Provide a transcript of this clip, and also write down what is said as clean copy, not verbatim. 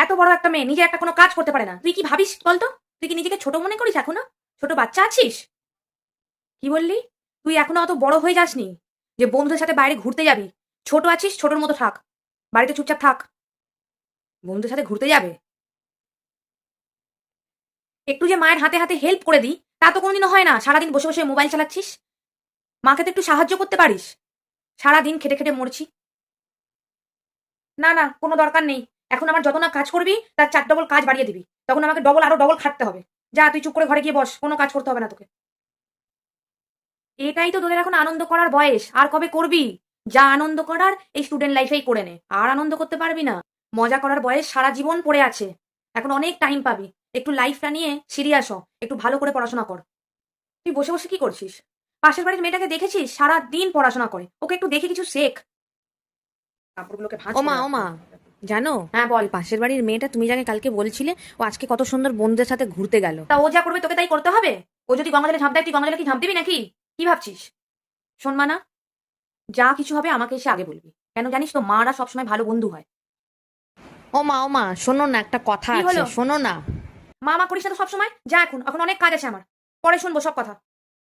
এত বড় একটা মেয়ে নিজে একটা কোনো কাজ করতে পারে না, তুই কি ভাবিস বলতো? তুই কি নিজেকে ছোট মনে করিস এখনো? ছোট বাচ্চা আছিস? কি বললি? তুই এখনো অত বড় হয়ে যাসনি যে বন্ধুদের সাথে বাইরে ঘুরতে যাবি। ছোট আছিস, ছোটর মতো থাক। বাড়িতে চুপচাপ থাক। বন্ধুদের সাথে ঘুরতে যাবে? একটু যে মায়ের হাতে হাতে হেল্প করে দিই তা তো কোনোদিনও হয় না। সারাদিন বসে বসে মোবাইল চালাচ্ছিস। মাকে তো একটু সাহায্য করতে পারিস। সারাদিন খেটে খেটে মরছি। না না, কোনো দরকার নেই। এখন আমার যত না কাজ করবি তার 4 ডবল কাজ বাড়িয়ে দিবি। তখন আমাকে আরো ডবল খাটতে হবে। যা তুই চুপ করে ঘরে গিয়ে বস, কোনো কাজ করতে হবে না তোকে। এটাই তো তোদের এখন আনন্দ করার বয়স, আর কবে করবি? যা আনন্দ করার এই স্টুডেন্ট লাইফেই করে নে, আর আনন্দ করতে পারবি না। মজা করার বয়স সারা জীবন পড়ে আছে। এখন অনেক টাইম পাবি। একটু লাইফটা নিয়ে সিরিয়াস হ, একটু ভালো করে পড়াশোনা কর। তুই বসে বসে কি করছিস? পাশের বাড়ির মেয়েটাকে দেখেছিস? সারা দিন পড়াশোনা করে, ওকে একটু দেখে কিছু শেখ। কাপড়গুলোকে ভাঁজ ও করে মা, ও রাখতে মা, হবে। জানো হ্যাঁ বল। ওই পাশের বাড়ির মেয়েটা, তুমি যাকে কালকে বলছিলে, ও আজকে কত সুন্দর বন্ধুদের সাথে ঘুরতে গেল। তা ও যা করবে তোকে তাই করতে হবে? ও যদি গঙ্গাজলে ঝাঁপ দেয় তুই গঙ্গাজলে কি ঝাঁপ দিবি নাকি? কি ভাবছিস? শোন মানা, যা কিছু হবে আমাকে এসে আগে বলবি। কেন জানিস তো, মারা সবসময় ভালো বন্ধু হয়। ও মা, ও মা, শোনো না, একটা কথা কি আছে, হলো? শোনো না। মা মা করিস না তো সবসময়। যা এখন, এখন অনেক কাজ আছে আমার। পরে শুনবো সব কথা।